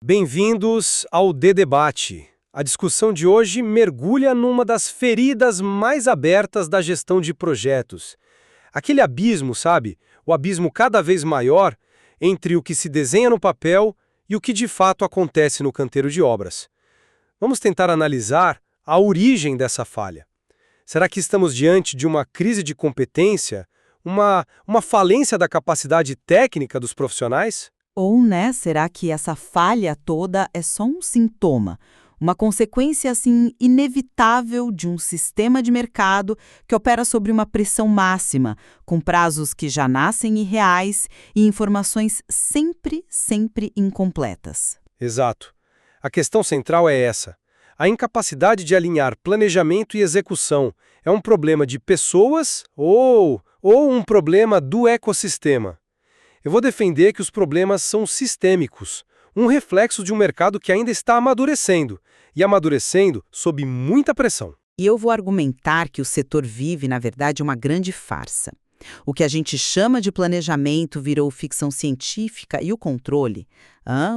Bem-vindos ao D-Debate. A discussão de hoje mergulha numa das feridas mais abertas da gestão de projetos. Aquele abismo, sabe? O abismo cada vez maior entre o que se desenha no papel e o que de fato acontece no canteiro de obras. Vamos tentar analisar a origem dessa falha. Será que estamos diante de uma crise de competência? Uma falência da capacidade técnica dos profissionais? Ou, será que essa falha toda é só um sintoma? Uma consequência, inevitável de um sistema de mercado que opera sobre uma pressão máxima, com prazos que já nascem irreais e informações sempre incompletas. Exato. A questão central é essa. A incapacidade de alinhar planejamento e execução é um problema de pessoas ou um problema do ecossistema? Eu vou defender que os problemas são sistêmicos, um reflexo de um mercado que ainda está amadurecendo, e amadurecendo sob muita pressão. E eu vou argumentar que o setor vive, na verdade, uma grande farsa. O que a gente chama de planejamento virou ficção científica e o controle,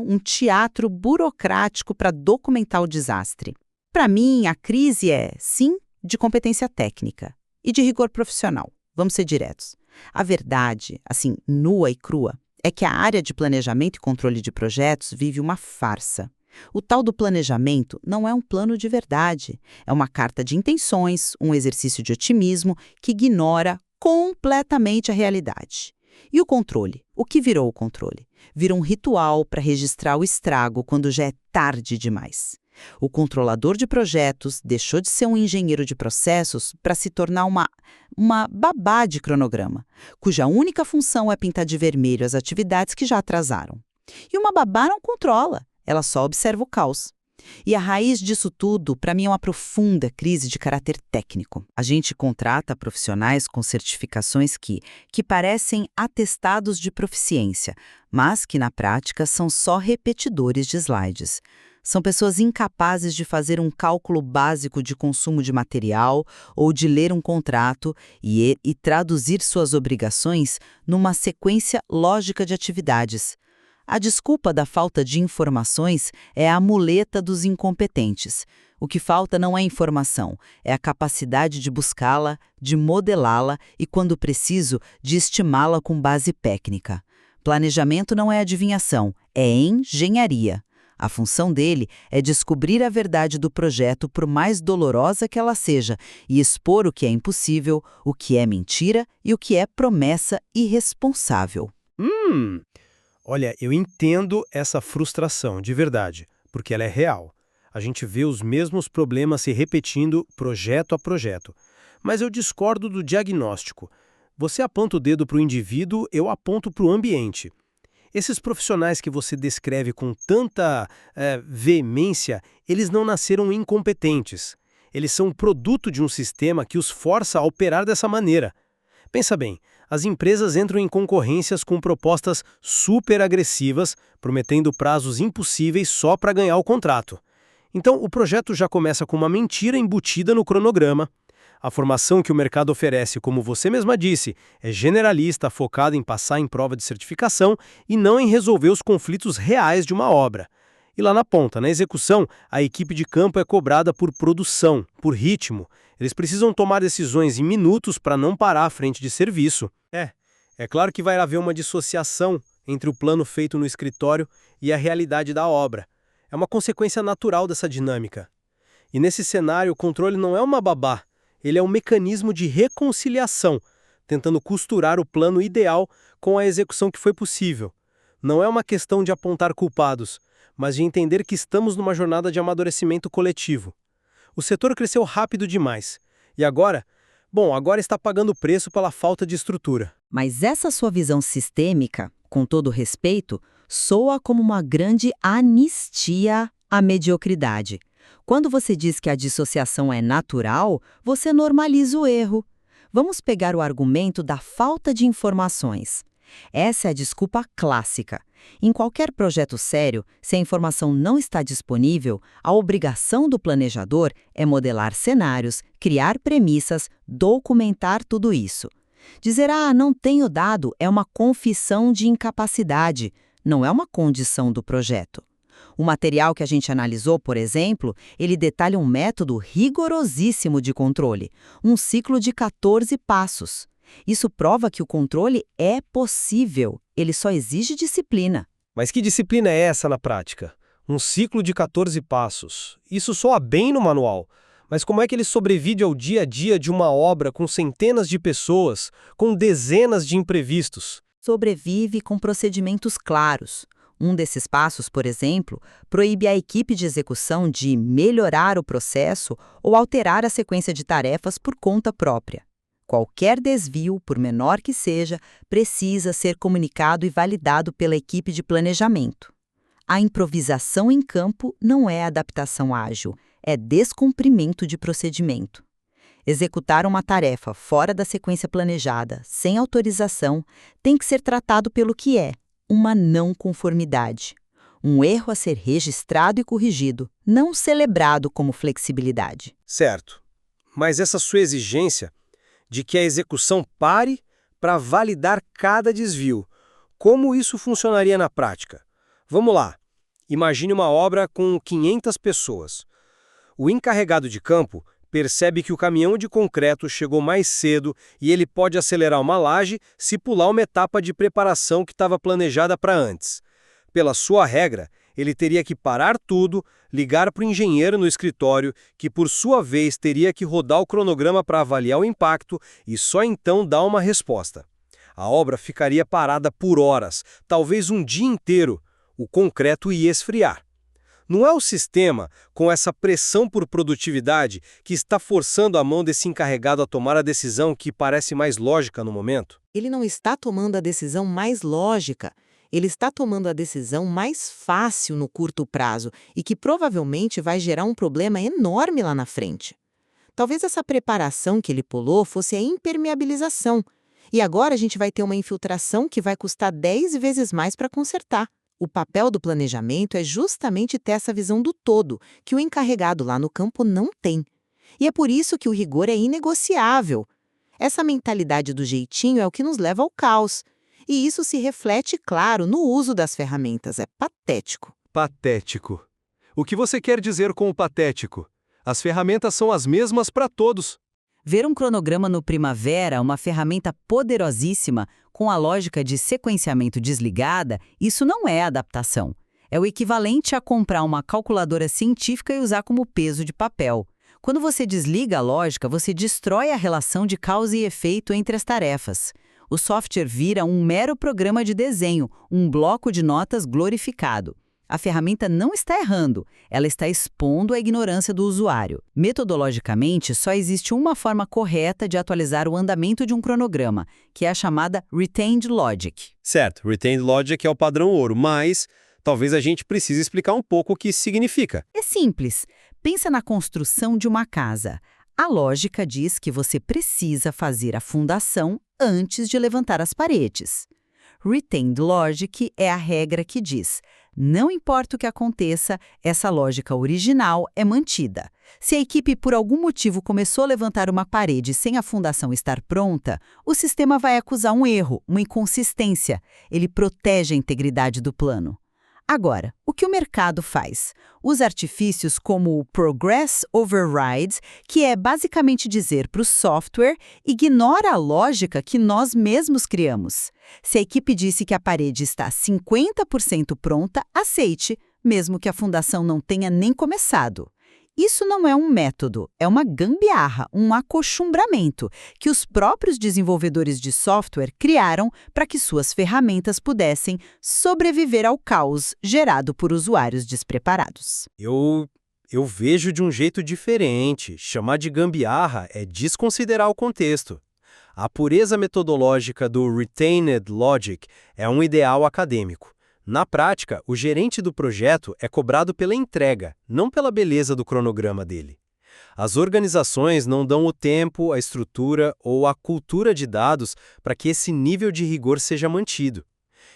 um teatro burocrático para documentar o desastre. Para mim, a crise é, sim, de competência técnica e de rigor profissional. Vamos ser diretos. A verdade, nua e crua, é que a área de planejamento e controle de projetos vive uma farsa. O tal do planejamento não é um plano de verdade, é uma carta de intenções, um exercício de otimismo que ignora completamente a realidade. E o controle? O que virou o controle? Virou um ritual para registrar o estrago quando já é tarde demais. O controlador de projetos deixou de ser um engenheiro de processos para se tornar uma babá de cronograma, cuja única função é pintar de vermelho as atividades que já atrasaram. E uma babá não controla, ela só observa o caos. E a raiz disso tudo, para mim, é uma profunda crise de caráter técnico. A gente contrata profissionais com certificações que parecem atestados de proficiência, mas que, na prática, são só repetidores de slides. São pessoas incapazes de fazer um cálculo básico de consumo de material ou de ler um contrato e traduzir suas obrigações numa sequência lógica de atividades. A desculpa da falta de informações é a muleta dos incompetentes. O que falta não é informação, é a capacidade de buscá-la, de modelá-la e, quando preciso, de estimá-la com base técnica. Planejamento não é adivinhação, é engenharia. A função dele é descobrir a verdade do projeto, por mais dolorosa que ela seja, e expor o que é impossível, o que é mentira e o que é promessa irresponsável. Olha, eu entendo essa frustração, de verdade, porque ela é real. A gente vê os mesmos problemas se repetindo projeto a projeto. Mas eu discordo do diagnóstico. Você aponta o dedo para o indivíduo, eu aponto para o ambiente. Esses profissionais que você descreve com tanta veemência, eles não nasceram incompetentes. Eles são produto de um sistema que os força a operar dessa maneira. Pensa bem, as empresas entram em concorrências com propostas super agressivas, prometendo prazos impossíveis só para ganhar o contrato. Então, o projeto já começa com uma mentira embutida no cronograma. A formação que o mercado oferece, como você mesma disse, é generalista, focada em passar em prova de certificação e não em resolver os conflitos reais de uma obra. E lá na ponta, na execução, a equipe de campo é cobrada por produção, por ritmo. Eles precisam tomar decisões em minutos para não parar à frente de serviço. É claro que vai haver uma dissociação entre o plano feito no escritório e a realidade da obra. É uma consequência natural dessa dinâmica. E nesse cenário, o controle não é uma babá. Ele é um mecanismo de reconciliação, tentando costurar o plano ideal com a execução que foi possível. Não é uma questão de apontar culpados, mas de entender que estamos numa jornada de amadurecimento coletivo. O setor cresceu rápido demais. E agora está pagando o preço pela falta de estrutura. Mas essa sua visão sistêmica, com todo respeito, soa como uma grande anistia à mediocridade. Quando você diz que a dissociação é natural, você normaliza o erro. Vamos pegar o argumento da falta de informações. Essa é a desculpa clássica. Em qualquer projeto sério, se a informação não está disponível, a obrigação do planejador é modelar cenários, criar premissas, documentar tudo isso. Dizer, não tenho dado, é uma confissão de incapacidade, não é uma condição do projeto. O material que a gente analisou, por exemplo, ele detalha um método rigorosíssimo de controle, um ciclo de 14 passos. Isso prova que o controle é possível, ele só exige disciplina. Mas que disciplina é essa na prática? Um ciclo de 14 passos. Isso soa bem no manual. Mas como é que ele sobrevive ao dia a dia de uma obra com centenas de pessoas, com dezenas de imprevistos? Sobrevive com procedimentos claros. Um desses passos, por exemplo, proíbe a equipe de execução de melhorar o processo ou alterar a sequência de tarefas por conta própria. Qualquer desvio, por menor que seja, precisa ser comunicado e validado pela equipe de planejamento. A improvisação em campo não é adaptação ágil, é descumprimento de procedimento. Executar uma tarefa fora da sequência planejada, sem autorização, tem que ser tratado pelo que é, uma não conformidade. Um erro a ser registrado e corrigido, não celebrado como flexibilidade. Certo. Mas essa sua exigência de que a execução pare para validar cada desvio, como isso funcionaria na prática? Vamos lá. Imagine uma obra com 500 pessoas. O encarregado de campo percebe que o caminhão de concreto chegou mais cedo e ele pode acelerar uma laje se pular uma etapa de preparação que estava planejada para antes. Pela sua regra, ele teria que parar tudo, ligar para o engenheiro no escritório, que por sua vez teria que rodar o cronograma para avaliar o impacto e só então dar uma resposta. A obra ficaria parada por horas, talvez um dia inteiro. O concreto ia esfriar. Não é o sistema, com essa pressão por produtividade, que está forçando a mão desse encarregado a tomar a decisão que parece mais lógica no momento? Ele não está tomando a decisão mais lógica, ele está tomando a decisão mais fácil no curto prazo e que provavelmente vai gerar um problema enorme lá na frente. Talvez essa preparação que ele pulou fosse a impermeabilização, e agora a gente vai ter uma infiltração que vai custar 10 vezes mais para consertar. O papel do planejamento é justamente ter essa visão do todo, que o encarregado lá no campo não tem. E é por isso que o rigor é inegociável. Essa mentalidade do jeitinho é o que nos leva ao caos. E isso se reflete, claro, no uso das ferramentas. É patético. Patético. O que você quer dizer com o patético? As ferramentas são as mesmas para todos. Ver um cronograma no Primavera, uma ferramenta poderosíssima, com a lógica de sequenciamento desligada, isso não é adaptação. É o equivalente a comprar uma calculadora científica e usar como peso de papel. Quando você desliga a lógica, você destrói a relação de causa e efeito entre as tarefas. O software vira um mero programa de desenho, um bloco de notas glorificado. A ferramenta não está errando, ela está expondo a ignorância do usuário. Metodologicamente, só existe uma forma correta de atualizar o andamento de um cronograma, que é a chamada Retained Logic. Certo, Retained Logic é o padrão ouro, mas talvez a gente precise explicar um pouco o que isso significa. É simples. Pensa na construção de uma casa. A lógica diz que você precisa fazer a fundação antes de levantar as paredes. Retained Logic é a regra que diz: não importa o que aconteça, essa lógica original é mantida. Se a equipe por algum motivo começou a levantar uma parede sem a fundação estar pronta, o sistema vai acusar um erro, uma inconsistência. Ele protege a integridade do plano. Agora, o que o mercado faz? Usa artifícios como o Progress Overrides, que é basicamente dizer para o software: ignora a lógica que nós mesmos criamos. Se a equipe disse que a parede está 50% pronta, aceite, mesmo que a fundação não tenha nem começado. Isso não é um método, é uma gambiarra, um acochumbramento que os próprios desenvolvedores de software criaram para que suas ferramentas pudessem sobreviver ao caos gerado por usuários despreparados. Eu vejo de um jeito diferente. Chamar de gambiarra é desconsiderar o contexto. A pureza metodológica do Retained Logic é um ideal acadêmico. Na prática, o gerente do projeto é cobrado pela entrega, não pela beleza do cronograma dele. As organizações não dão o tempo, a estrutura ou a cultura de dados para que esse nível de rigor seja mantido.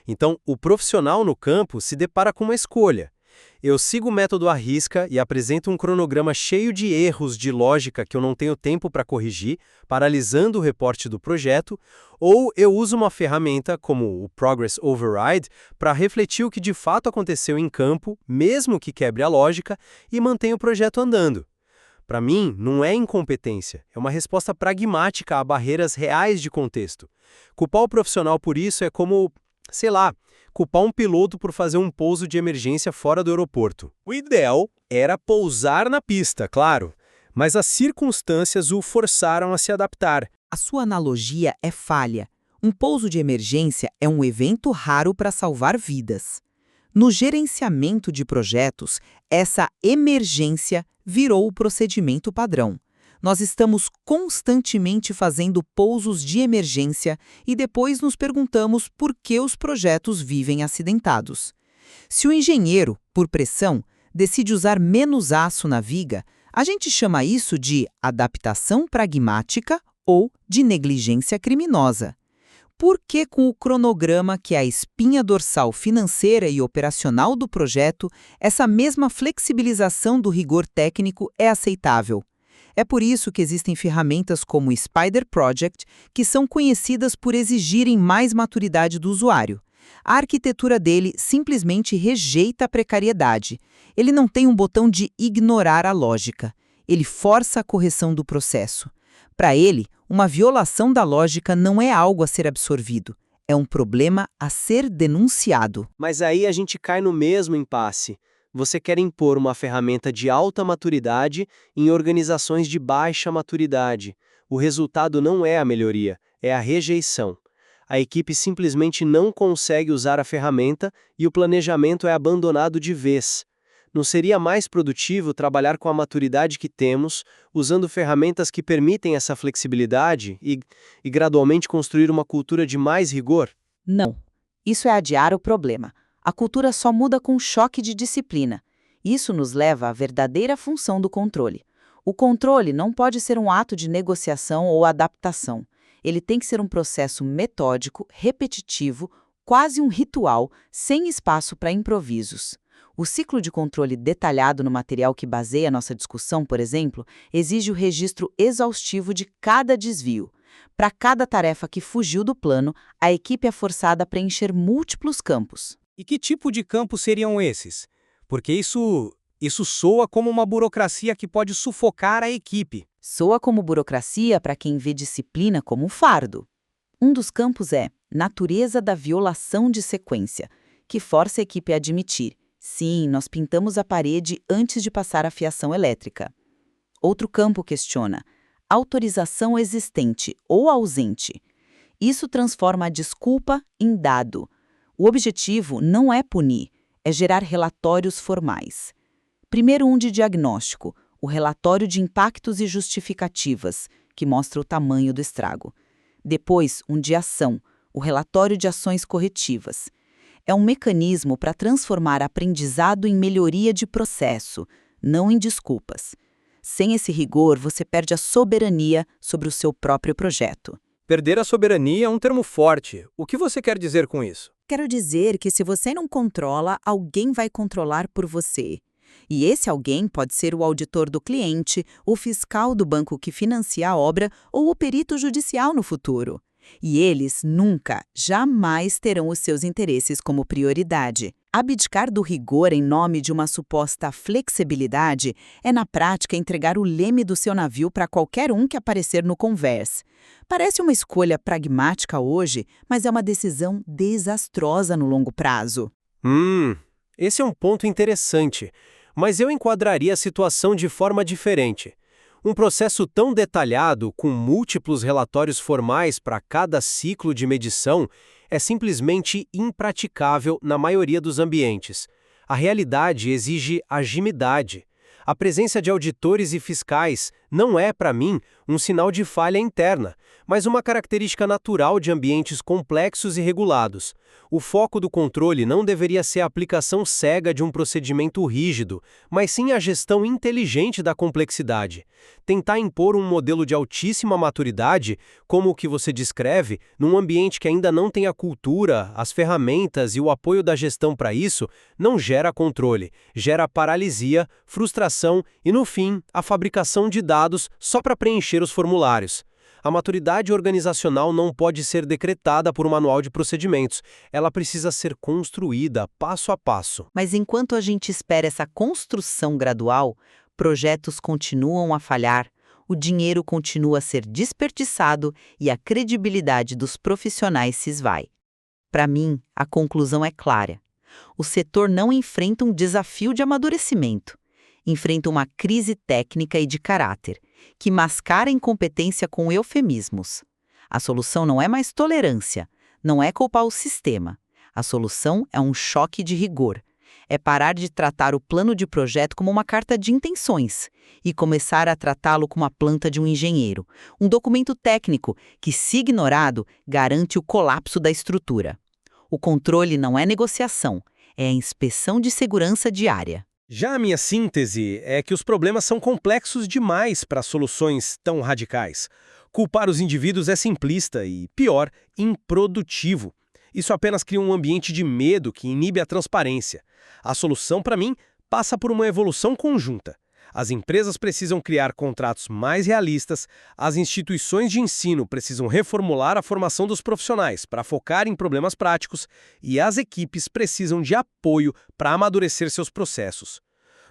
Então, o profissional no campo se depara com uma escolha. Eu sigo o método à risca e apresento um cronograma cheio de erros de lógica que eu não tenho tempo para corrigir, paralisando o reporte do projeto, ou eu uso uma ferramenta como o Progress Override para refletir o que de fato aconteceu em campo, mesmo que quebre a lógica, e mantenha o projeto andando. Para mim, não é incompetência, é uma resposta pragmática a barreiras reais de contexto. Culpar o profissional por isso é como, sei lá, culpar um piloto por fazer um pouso de emergência fora do aeroporto. O ideal era pousar na pista, claro, mas as circunstâncias o forçaram a se adaptar. A sua analogia é falha. Um pouso de emergência é um evento raro para salvar vidas. No gerenciamento de projetos, essa emergência virou o procedimento padrão. Nós estamos constantemente fazendo pousos de emergência e depois nos perguntamos por que os projetos vivem acidentados. Se o engenheiro, por pressão, decide usar menos aço na viga, a gente chama isso de adaptação pragmática ou de negligência criminosa. Por que com o cronograma, que é a espinha dorsal financeira e operacional do projeto, essa mesma flexibilização do rigor técnico é aceitável? É por isso que existem ferramentas como o Spider Project, que são conhecidas por exigirem mais maturidade do usuário. A arquitetura dele simplesmente rejeita a precariedade. Ele não tem um botão de ignorar a lógica. Ele força a correção do processo. Para ele, uma violação da lógica não é algo a ser absorvido. É um problema a ser denunciado. Mas aí a gente cai no mesmo impasse. Você quer impor uma ferramenta de alta maturidade em organizações de baixa maturidade. O resultado não é a melhoria, é a rejeição. A equipe simplesmente não consegue usar a ferramenta e o planejamento é abandonado de vez. Não seria mais produtivo trabalhar com a maturidade que temos, usando ferramentas que permitem essa flexibilidade e gradualmente construir uma cultura de mais rigor? Não. Isso é adiar o problema. A cultura só muda com choque de disciplina. Isso nos leva à verdadeira função do controle. O controle não pode ser um ato de negociação ou adaptação. Ele tem que ser um processo metódico, repetitivo, quase um ritual, sem espaço para improvisos. O ciclo de controle detalhado no material que baseia nossa discussão, por exemplo, exige o registro exaustivo de cada desvio. Para cada tarefa que fugiu do plano, a equipe é forçada a preencher múltiplos campos. E que tipo de campos seriam esses? Porque isso soa como uma burocracia que pode sufocar a equipe. Soa como burocracia para quem vê disciplina como um fardo. Um dos campos é natureza da violação de sequência, que força a equipe a admitir: sim, nós pintamos a parede antes de passar a fiação elétrica. Outro campo questiona autorização existente ou ausente. Isso transforma a desculpa em dado. O objetivo não é punir, é gerar relatórios formais. Primeiro um de diagnóstico, o relatório de impactos e justificativas, que mostra o tamanho do estrago. Depois, um de ação, o relatório de ações corretivas. É um mecanismo para transformar aprendizado em melhoria de processo, não em desculpas. Sem esse rigor, você perde a soberania sobre o seu próprio projeto. Perder a soberania é um termo forte. O que você quer dizer com isso? Quero dizer que se você não controla, alguém vai controlar por você. E esse alguém pode ser o auditor do cliente, o fiscal do banco que financia a obra ou o perito judicial no futuro. E eles nunca, jamais terão os seus interesses como prioridade. Abdicar do rigor em nome de uma suposta flexibilidade é, na prática, entregar o leme do seu navio para qualquer um que aparecer no convés. Parece uma escolha pragmática hoje, mas é uma decisão desastrosa no longo prazo. Esse é um ponto interessante, mas eu enquadraria a situação de forma diferente. Um processo tão detalhado, com múltiplos relatórios formais para cada ciclo de medição, é simplesmente impraticável na maioria dos ambientes. A realidade exige agilidade. A presença de auditores e fiscais Não é, para mim, um sinal de falha interna, mas uma característica natural de ambientes complexos e regulados. O foco do controle não deveria ser a aplicação cega de um procedimento rígido, mas sim a gestão inteligente da complexidade. Tentar impor um modelo de altíssima maturidade, como o que você descreve, num ambiente que ainda não tem a cultura, as ferramentas e o apoio da gestão para isso, não gera controle, gera paralisia, frustração e, no fim, a fabricação de dados só para preencher os formulários. A maturidade organizacional não pode ser decretada por um manual de procedimentos. Ela precisa ser construída passo a passo. Mas enquanto a gente espera essa construção gradual, projetos continuam a falhar, o dinheiro continua a ser desperdiçado e a credibilidade dos profissionais se esvai. Para mim, a conclusão é clara. O setor não enfrenta um desafio de amadurecimento. Enfrenta uma crise técnica e de caráter, que mascara a incompetência com eufemismos. A solução não é mais tolerância, não é culpar o sistema. A solução é um choque de rigor. É parar de tratar o plano de projeto como uma carta de intenções e começar a tratá-lo como a planta de um engenheiro, um documento técnico que, se ignorado, garante o colapso da estrutura. O controle não é negociação, é a inspeção de segurança diária. Já a minha síntese é que os problemas são complexos demais para soluções tão radicais. Culpar os indivíduos é simplista e, pior, improdutivo. Isso apenas cria um ambiente de medo que inibe a transparência. A solução, para mim, passa por uma evolução conjunta. As empresas precisam criar contratos mais realistas, as instituições de ensino precisam reformular a formação dos profissionais para focar em problemas práticos e as equipes precisam de apoio para amadurecer seus processos.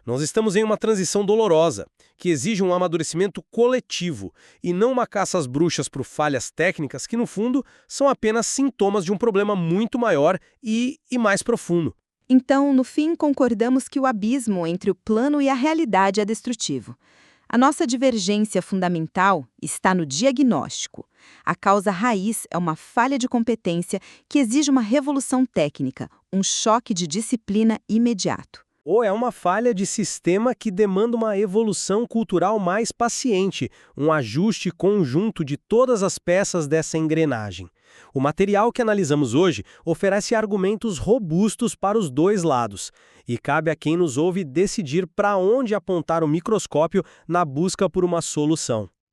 Nós estamos em uma transição dolorosa, que exige um amadurecimento coletivo e não uma caça às bruxas por falhas técnicas que, no fundo, são apenas sintomas de um problema muito maior e mais profundo. Então, no fim, concordamos que o abismo entre o plano e a realidade é destrutivo. A nossa divergência fundamental está no diagnóstico. A causa raiz é uma falha de competência que exige uma revolução técnica, um choque de disciplina imediato. Ou é uma falha de sistema que demanda uma evolução cultural mais paciente, um ajuste conjunto de todas as peças dessa engrenagem. O material que analisamos hoje oferece argumentos robustos para os dois lados, e cabe a quem nos ouve decidir para onde apontar o microscópio na busca por uma solução.